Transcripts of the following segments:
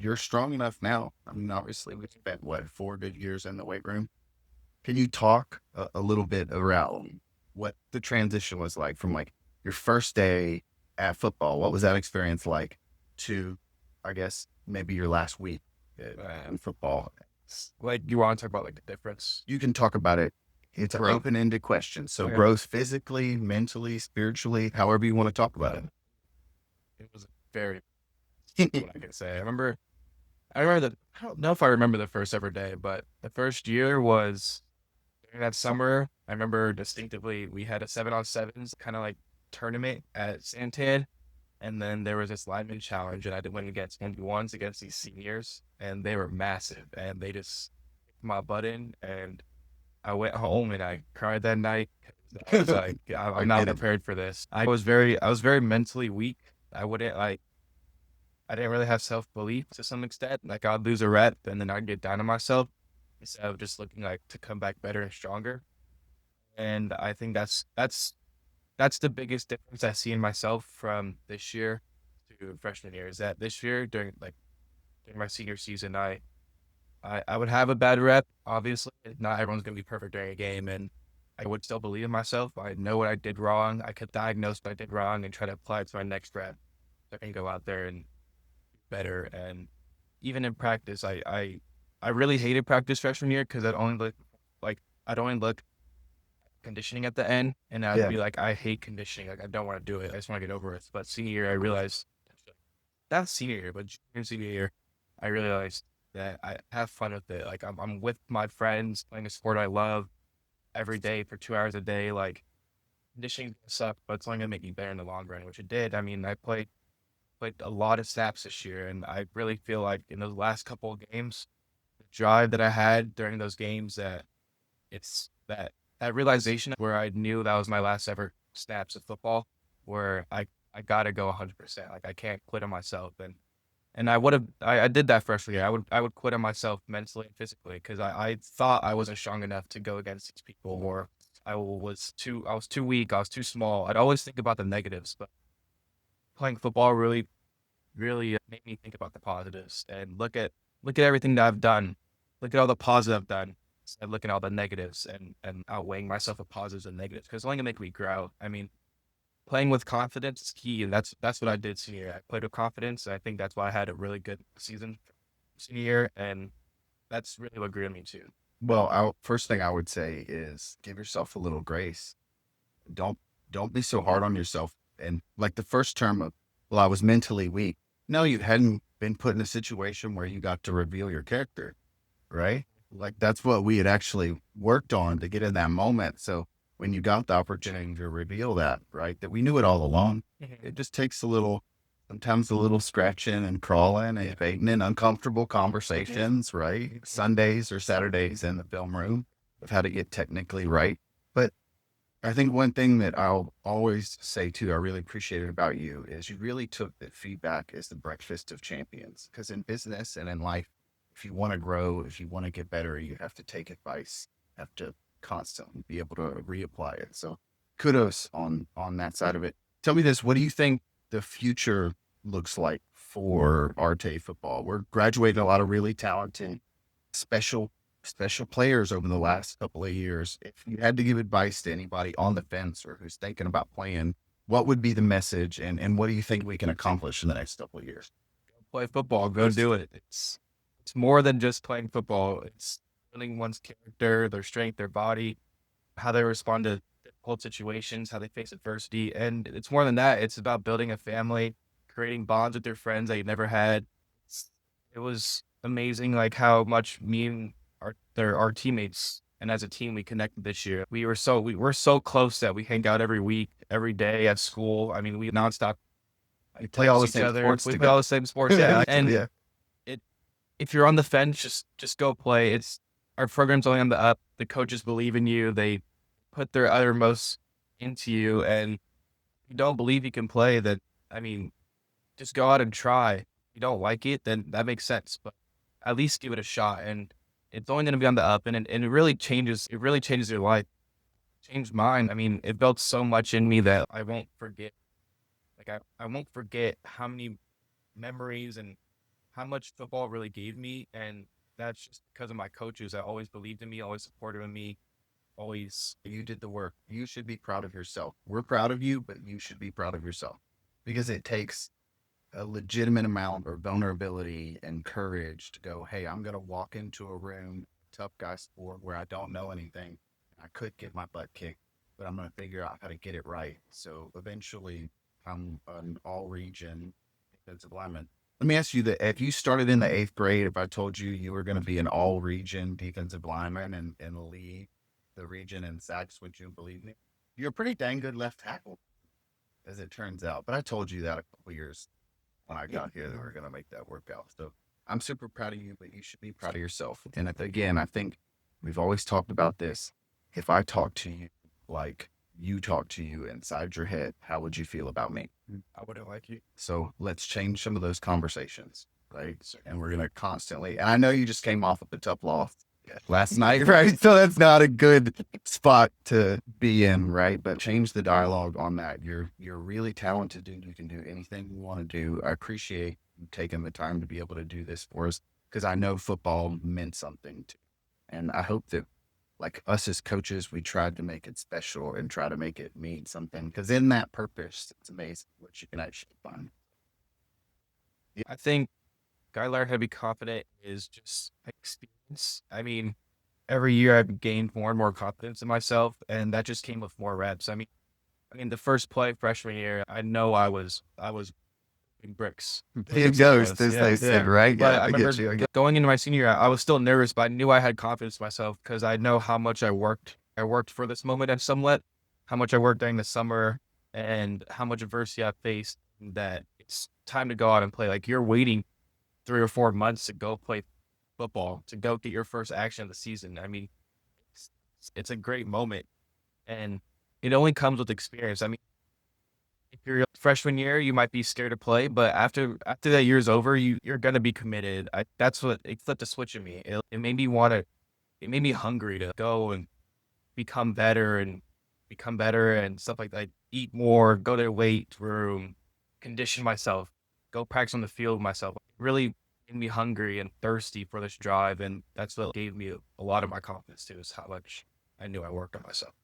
you're strong enough now. I mean, obviously, we spent, what, 4 good years in the weight room. Can you talk a little bit around what the transition was like from, like, your first day at football? What was that experience like to, I guess, maybe your last week in football? Like, you want to talk about like the difference? You can talk about it. It's an Growth. open-ended question. So Okay. growth physically, mentally, spiritually, however you want to talk about It was very, what it. I can say. I don't know if I remember the first ever day, but the first year was during that summer. I remember distinctively we had a 7-on-7s kind of like tournament at Santan. And then there was this lineman challenge, and I did win against 1v1s against these seniors, and they were massive, and they just kicked my butt in, and I went home and I cried that night. I was like, I I'm not get it. prepared for this. I was very mentally weak. I didn't really have self-belief to some extent. Like, I'd lose a rep and then I'd get down on myself instead of just looking like to come back better and stronger. And I think that's the biggest difference I see in myself from this year to freshman year, is that this year during my senior season, I would have a bad rep. Obviously, not everyone's gonna be perfect during a game, and I would still believe in myself. I know what I did wrong. I could diagnose what I did wrong and try to apply it to my next rep. So I can go out there and do better. And even in practice, I really hated practice freshman year because I'd only look conditioning at the end, and I'd Yeah. be like, I hate conditioning. Like, I don't want to do it. I just want to get over it. But senior year, I realized that's senior year, but junior and senior year, I realized that I have fun with it. Like, I'm with my friends playing a sport I love every day for 2 hours a day. Like, conditioning suck, but it's only gonna make me better in the long run, which it did. I mean, I played a lot of snaps this year, and I really feel like in those last couple of games, the drive that I had during those games, that it's that realization where I knew that was my last ever snaps of football, where I gotta go 100%. Like, I can't quit on myself, and I did that freshman year. I would quit on myself mentally and physically because I thought I wasn't strong enough to go against these people, or I was too weak, I was too small. I'd always think about the negatives, but playing football really made me think about the positives and look at everything that I've done. Look at all the positives I've done and look at all the negatives, and outweighing myself with positives and negatives, because it's only gonna make me grow. I mean, playing with confidence is key, and that's what I did senior year. I played with confidence, and I think that's why I had a really good season senior year, and that's really what grew me too. Well, first thing I would say is give yourself a little grace. Don't don't be so hard on yourself. And like the first term of, well, I was mentally weak. No, you hadn't been put in a situation where you got to reveal your character, right? Like that's what we had actually worked on to get in that moment. So when you got the opportunity to reveal that, right, that we knew it all along, it just takes sometimes a little scratching and crawling and fading in uncomfortable conversations, right? Sundays or Saturdays in the film room of how to get technically right. But I think one thing that I'll always say too, I really appreciate it about you is you really took the feedback as the breakfast of champions. Because in business and in life, if you want to grow, if you want to get better, you have to take advice, have to constantly be able to reapply it. So kudos on that side of it. Tell me this, what do you think the future looks like for Arete football? We're graduating a lot of really talented, special special players over the last couple of years. If you had to give advice to anybody on the fence or who's thinking about playing, what would be the message and what do you think we can accomplish in the next couple of years? Play football, go do it. It's more than just playing football. It's building one's character, their strength, their body, how they respond to difficult situations, how they face adversity, and it's more than that. It's about building a family, creating bonds with your friends that you never had. It was amazing, like how much me and our teammates and as a team we connected this year. We were so close that we hang out every week, every day at school. I mean, we nonstop You play all text the each same other. sports We play all together. the same sports, yeah. And Yeah. it if you're on the fence, just go play. It's Our program's only on the up. The coaches believe in you. They put their uttermost into you, and if you don't believe you can play, then I mean, just go out and try. If you don't like it, then that makes sense, but at least give it a shot. And it's only going to be on the up, and it really changes your life. Changed mine. I mean, it built so much in me that I won't forget. Like, I won't forget how many memories and how much football really gave me, and that's just because of my coaches that always believed in me, always supported me, always. You did the work. You should be proud of yourself. We're proud of you, but you should be proud of yourself because it takes a legitimate amount of vulnerability and courage to go, hey, I'm going to walk into a room, tough guy sport where I don't know anything. I could get my butt kicked, but I'm going to figure out how to get it right. So eventually, I'm an all region defensive lineman. Let me ask you that if you started in the eighth grade, if I told you you were going to be an all region defensive lineman and lead the region in sacks, would you believe me? You're a pretty dang good left tackle, as it turns out. But I told you that a couple years when I got here that we're going to make that work out. So I'm super proud of you, but you should be proud of yourself. And again, I think we've always talked about this. If I talk to you like you talk to you inside your head, how would you feel about me? I wouldn't like you. So let's change some of those conversations, right? And we're going to constantly, and I know you just came off of a tough loss last night, right? So that's not a good spot to be in, right? But change the dialogue on that. You're really talented, dude. You can do anything you want to do. I appreciate you taking the time to be able to do this for us because I know football meant something to you. And I hope that like us as coaches, we tried to make it special and try to make it mean something because in that purpose, it's amazing what you can actually find. I think guy learn how to be confident is just experience. I mean, every year I've gained more and more confidence in myself, and that just came with more reps. I mean, the first play freshman year, I know I was in bricks. It goes, as they said, right? But Yeah, I I remember get you. I get going into my senior year, I was still nervous, but I knew I had confidence in myself because I know how much I worked. I worked for this moment and somewhat, how much I worked during the summer and how much adversity I faced that it's time to go out and play. Like you're waiting 3 or 4 months to go play football, to go get your first action of the season. I mean, it's, it's a great moment and it only comes with experience. I mean, if you're freshman year, you might be scared to play, but after that year's over, you're gonna be committed. That's what it flipped a switch in me. It made me it made me hungry to go and become better and become better and stuff like that. Eat more, go to the weight room, condition myself, go practice on the field myself. It really made me hungry and thirsty for this drive, and that's what gave me a lot of my confidence too. Is how much I knew I worked on myself.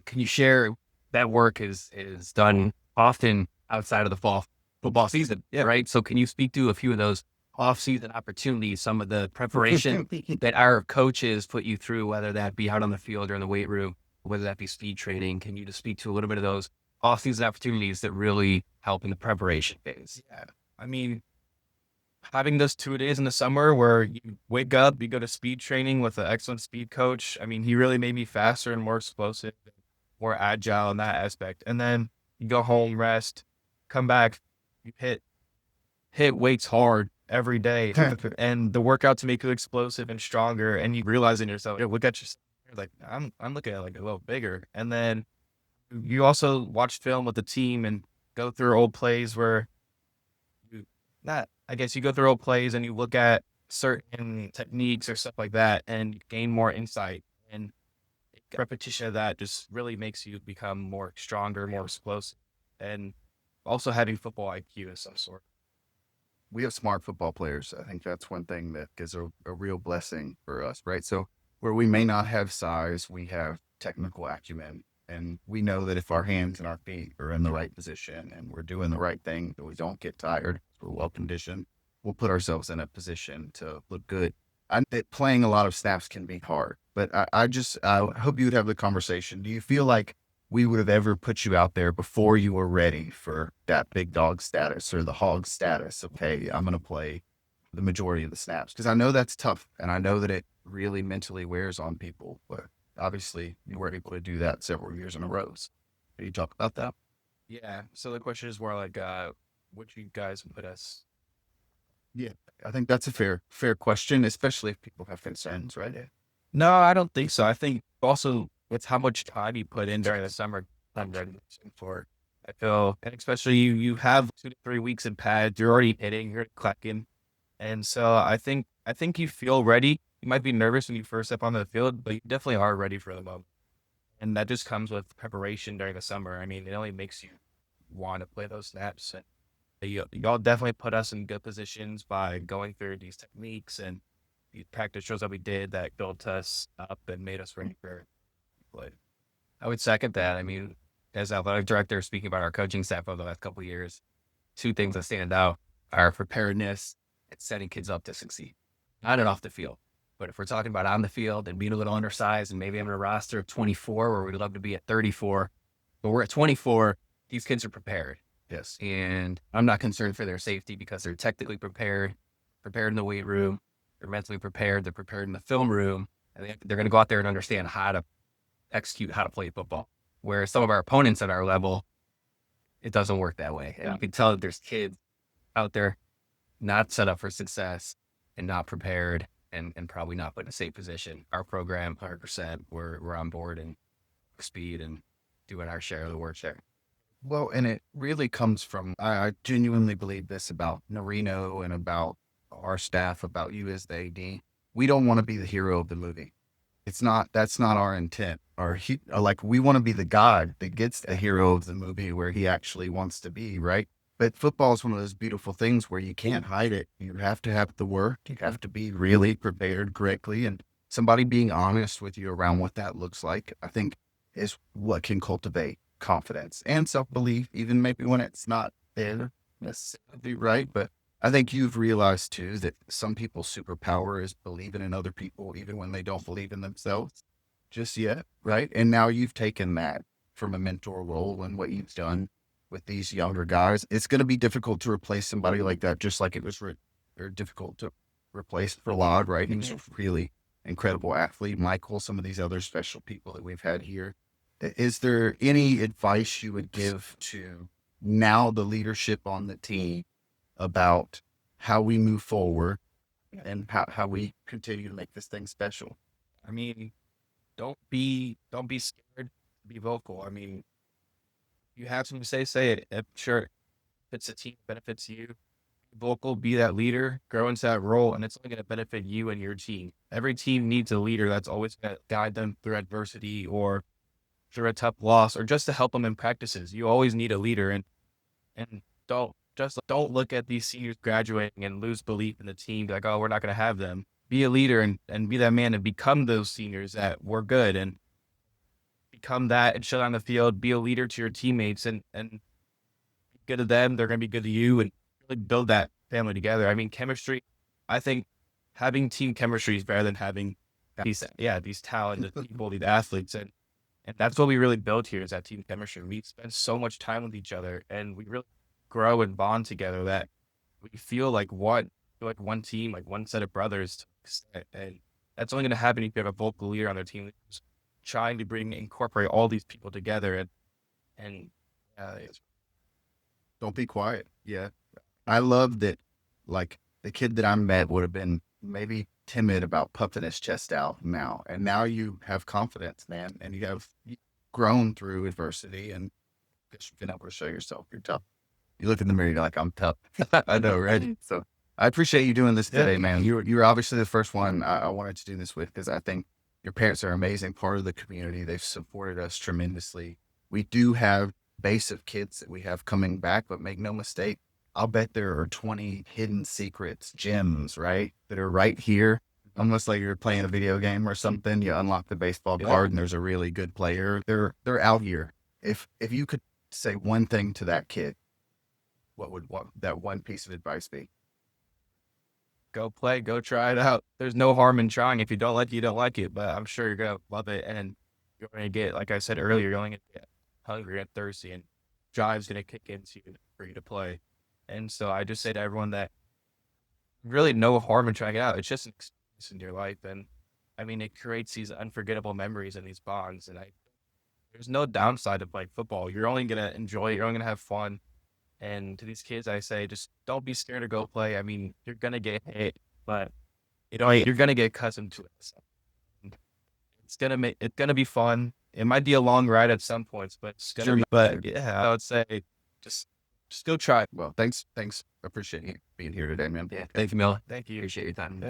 Can you share that work is done often outside of the fall football season, Yeah. right? So can you speak to a few of those off-season opportunities, some of the preparation that our coaches put you through, whether that be out on the field or in the weight room, whether that be speed training? Can you just speak to a little bit of those off-season opportunities that really help in the preparation phase? Yeah. I mean, having those 2 days in the summer where you wake up, you go to speed training with an excellent speed coach. I mean, he really made me faster and more explosive, more agile in that aspect. And then you go home, rest, come back, you hit weights hard every day. And the workout to make you explosive and stronger. And you realize in yourself, you look at yourself, you're like, I'm looking at like a little bigger. And then you also watch film with the team and go through old plays where I guess you go through old plays and you look at certain techniques or stuff like that and you gain more insight. And repetition of that just really makes you become more stronger, more explosive, and also having football IQ of some sort. We have smart football players. I think that's one thing that is a real blessing for us, right? So where we may not have size, we have technical acumen. And we know that if our hands and our feet are in the right position and we're doing the right thing, that we don't get tired, we're well conditioned, we'll put ourselves in a position to look good. That playing a lot of snaps can be hard, but I hope you would have the conversation. Do you feel like we would have ever put you out there before you were ready for that big dog status or the hog status of, hey, I'm going to play the majority of the snaps? Because I know that's tough and I know that it really mentally wears on people, but obviously you were able to do that several years in a row. So can you talk about that? Yeah. So the question is more like, would you guys put us? Yeah, I think that's a fair question, especially if people have concerns, right? No, I don't think so. I think also with how much time you put in during the summer, I'm ready for. I feel, and especially you have 2 to 3 weeks in pads, you're already hitting, you're clacking, and so I think you feel ready. You might be nervous when you first step onto the field, but you definitely are ready for the moment, and that just comes with preparation during the summer. I mean, it only makes you want to play those snaps, and Y'all definitely put us in good positions by going through these techniques and these practice shows that we did that built us up and made us ready for play. I would second that. I mean, as athletic director, speaking about our coaching staff over the last couple of years, two things that stand out are preparedness and setting kids up to succeed, on and off the field. But if we're talking about on the field and being a little undersized and maybe having a roster of 24 where we'd love to be at 34, but we're at 24, these kids are prepared. Yes. And I'm not concerned for their safety because they're technically prepared in the weight room, they're mentally prepared, they're prepared in the film room, and they're going to go out there and understand how to execute, how to play football. Whereas some of our opponents at our level, it doesn't work that way. And you can tell that there's kids out there not set up for success and not prepared and probably not put in a safe position. Our program, 100%, we're on board and speed and doing our share of the work there. Well, and it really comes from, I genuinely believe this about Norino and about our staff, about you as the AD. We don't want to be the hero of the movie. That's not our intent. We want to be the guy that gets the hero of the movie where he actually wants to be, right? But football is one of those beautiful things where you can't hide it. You have to have the work. You have to be really prepared correctly. And somebody being honest with you around what that looks like, I think, is what can cultivate confidence and self-belief, even maybe when it's not there necessarily, right? But I think you've realized too that some people's superpower is believing in other people, even when they don't believe in themselves just yet, right? And now you've taken that from a mentor role and what you've done with these younger guys. It's going to be difficult to replace somebody like that, just like it was very difficult to replace Prahlad, right? He was a really incredible athlete. Michael, some of these other special people that we've had here. Is there any advice you would give to now the leadership on the team about how we move forward and how we continue to make this thing special? I mean, don't be scared. Be vocal. I mean, you have something to say it. I'm sure if it's a team benefits you. Be vocal, be that leader, grow into that role, and it's only going to benefit you and your team. Every team needs a leader that's always going to guide them through adversity or through a tough loss or just to help them in practices. You always need a leader, and don't look at these seniors graduating and lose belief in the team. Be like, oh, we're not going to have them. Be a leader and be that man and become those seniors that were good and become that and show on the field. Be a leader to your teammates and be good to them. They're going to be good to you and really build that family together. I mean, chemistry, I think having team chemistry is better than having these talented people, these athletes. And that's what we really build here is that team chemistry. We spend so much time with each other and we really grow and bond together that we feel like one team, like one set of brothers. And that's only going to happen if you have a vocal leader on their team who's trying to incorporate all these people together and don't be quiet. Yeah. I love that, like, the kid that I met would have been maybe timid about puffing his chest out now. And now you have confidence, man. And you've grown through adversity and you've been able to show yourself you're tough. You look in the mirror, you're like, I'm tough. I know, right? So I appreciate you doing this today, man. You're obviously the first one I wanted to do this with because I think your parents are an amazing part of the community. They've supported us tremendously. We do have base of kids that we have coming back, but make no mistake, I'll bet there are 20 hidden secrets, gems, right? That are right here. Almost like you're playing a video game or something. You unlock the baseball card and there's a really good player. They're out here. If you could say one thing to that kid, what would that one piece of advice be? Go play, go try it out. There's no harm in trying. If you don't like it, you don't like it, but I'm sure you're going to love it. And you're going to get, like I said earlier, you're going to get hungry and thirsty and drive's going to kick into you for you to play. And so I just say to everyone that really no harm in trying it out. It's just an experience in your life. And I mean, it creates these unforgettable memories and these bonds. And there's no downside to playing football. You're only going to enjoy it. You're only going to have fun. And to these kids, I say, just don't be scared to go play. I mean, you're going to get hit, but you're going to get accustomed to it. So it's going to be fun. It might be a long ride at some points, but it's going to be, but yeah, I would say just go try. Well, thanks. Appreciate you being here today, man. Yeah. Thank you, Milan. Thank you. Appreciate your time.